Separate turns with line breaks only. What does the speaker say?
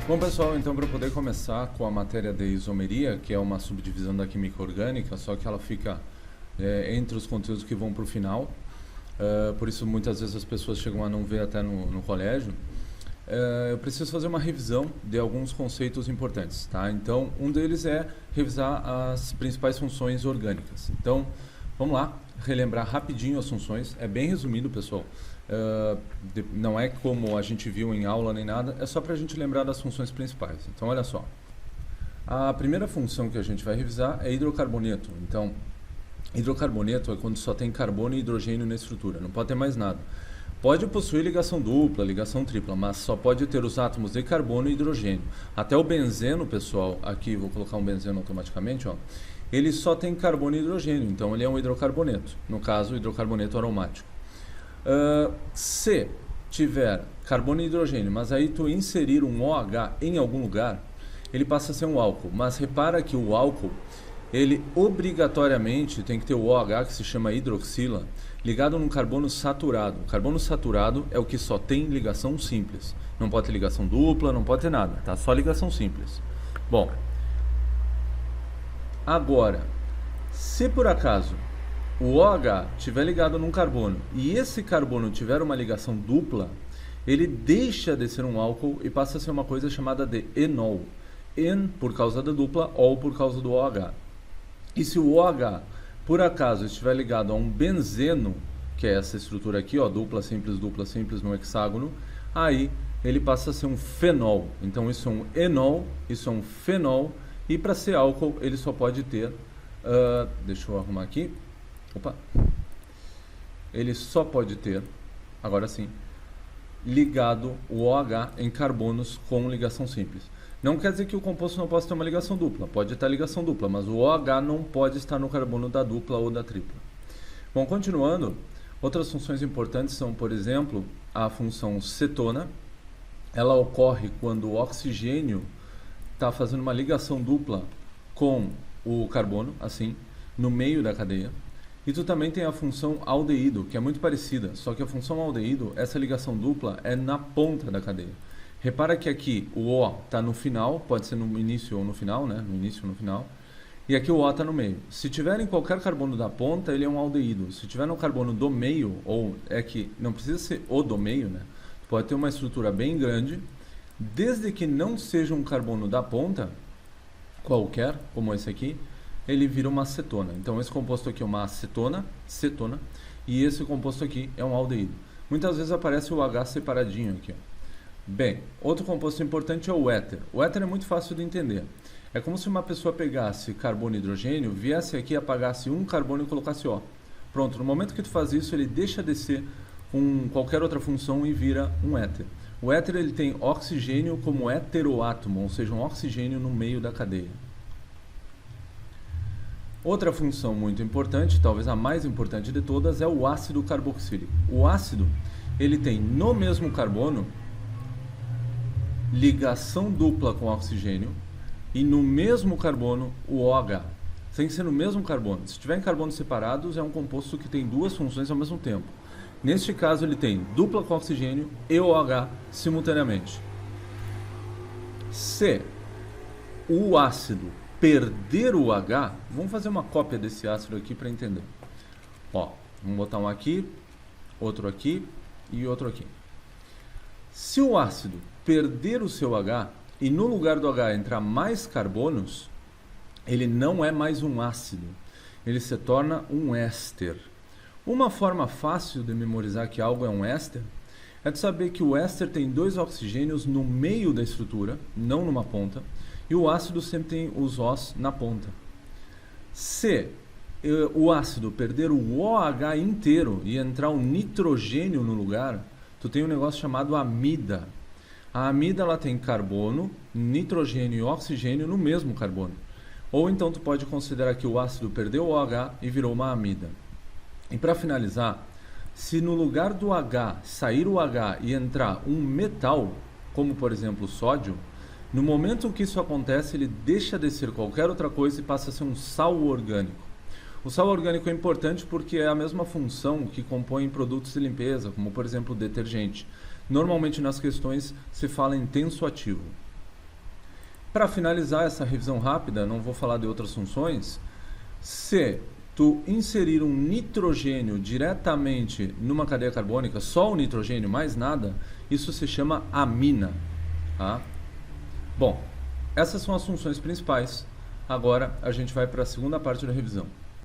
Bom, pessoal, então para poder começar com a matéria de isomeria, que é uma subdivisão da química orgânica, só que ela fica entre os conteúdos que vão para o final, por isso muitas vezes as pessoas chegam a não ver até no colégio. Eu preciso fazer uma revisão de alguns conceitos importantes, tá? Então, um deles é revisar as principais funções orgânicas. Então, vamos lá, relembrar rapidinho as funções. É bem resumido, pessoal. Não é como a gente viu em aula nem nada, é só para a gente lembrar das funções principais. Então, olha só. A primeira função que a gente vai revisar é hidrocarboneto. Então, hidrocarboneto é quando só tem carbono e hidrogênio na estrutura, não pode ter mais nada. Pode possuir ligação dupla, ligação tripla, mas só pode ter os átomos de carbono e hidrogênio. Até o benzeno, pessoal, aqui vou colocar um benzeno automaticamente, ó, ele só tem carbono e hidrogênio, então ele é um hidrocarboneto, no caso, hidrocarboneto aromático. Se tiver carbono e hidrogênio, mas aí tu inserir um OH em algum lugar, ele passa a ser um álcool. Mas repara que o álcool, ele obrigatoriamente tem que ter o OH, que se chama hidroxila, ligado num carbono saturado. O carbono saturado é o que só tem ligação simples. Não pode ter ligação dupla, não pode ter nada, tá? Só ligação simples. Bom, agora, se por acaso o OH estiver ligado num carbono e esse carbono tiver uma ligação dupla, ele deixa de ser um álcool e passa a ser uma coisa chamada de enol. En por causa da dupla, ol por causa do OH. E se o OH por acaso estiver ligado a um benzeno, que é essa estrutura aqui, ó, dupla simples no hexágono, aí ele passa a ser um fenol. Então isso é um enol, isso é um fenol, e para ser álcool ele só pode ter, deixa eu arrumar aqui, ele só pode ter, agora sim, ligado o OH em carbonos com ligação simples. Não quer dizer que o composto não possa ter uma ligação dupla, pode ter ligação dupla, mas o OH não pode estar no carbono da dupla ou da tripla. Bom, continuando, outras funções importantes são, por exemplo, a função cetona. Ela ocorre quando o oxigênio está fazendo uma ligação dupla com o carbono, assim, no meio da cadeia. E tu também tem a função aldeído, que é muito parecida, só que a função aldeído, essa ligação dupla é na ponta da cadeia. Repara que aqui o O está no final, pode ser no início ou no final, né? No início ou no final. E aqui o O está no meio. Se tiver em qualquer carbono da ponta, ele é um aldeído. Se tiver no carbono do meio, ou é que não precisa ser o do meio, né? Pode ter uma estrutura bem grande, desde que não seja um carbono da ponta, qualquer, como esse aqui, ele vira uma cetona. Então esse composto aqui é uma acetona, cetona, e esse composto aqui é um aldeído. Muitas vezes aparece o H separadinho aqui, ó. Bem, outro composto importante é o éter. O éter é muito fácil de entender. É como se uma pessoa pegasse carbono e hidrogênio, viesse aqui, apagasse um carbono e colocasse O. Pronto, no momento que tu faz isso, ele deixa de ser qualquer outra função e vira um éter. O éter ele tem oxigênio como heteroátomo, ou seja, um oxigênio no meio da cadeia. Outra função muito importante, talvez a mais importante de todas, é o ácido carboxílico. O ácido, ele tem no mesmo carbono ligação dupla com oxigênio e no mesmo carbono o OH. Tem que ser no mesmo carbono. Se tiver em carbonos separados, é um composto que tem duas funções ao mesmo tempo. Neste caso, ele tem dupla com oxigênio e OH simultaneamente. Se o ácido perder o H, vamos fazer uma cópia desse ácido aqui para entender. Ó, vamos botar um aqui, outro aqui e outro aqui. Se o ácido perder o seu H e no lugar do H entrar mais carbonos, ele não é mais um ácido, ele se torna um éster. Uma forma fácil de memorizar que algo é um éster é de saber que o éster tem dois oxigênios no meio da estrutura, não numa ponta, e o ácido sempre tem os Os na ponta. Se o ácido perder o OH inteiro e entrar um nitrogênio no lugar, tu tem um negócio chamado amida. A amida ela tem carbono, nitrogênio e oxigênio no mesmo carbono. Ou então tu pode considerar que o ácido perdeu o OH e virou uma amida. E para finalizar, se no lugar do H sair o H e entrar um metal, como por exemplo o sódio, no momento que isso acontece, ele deixa de ser qualquer outra coisa e passa a ser um sal orgânico. O sal orgânico é importante porque é a mesma função que compõe produtos de limpeza, como por exemplo o detergente. Normalmente nas questões se fala em tensoativo. Para finalizar essa revisão rápida, não vou falar de outras funções, se tu inserir um nitrogênio diretamente numa cadeia carbônica, só o nitrogênio, mais nada, isso se chama amina. Tá? Bom, essas são as funções principais. Agora a gente vai para a segunda parte da revisão.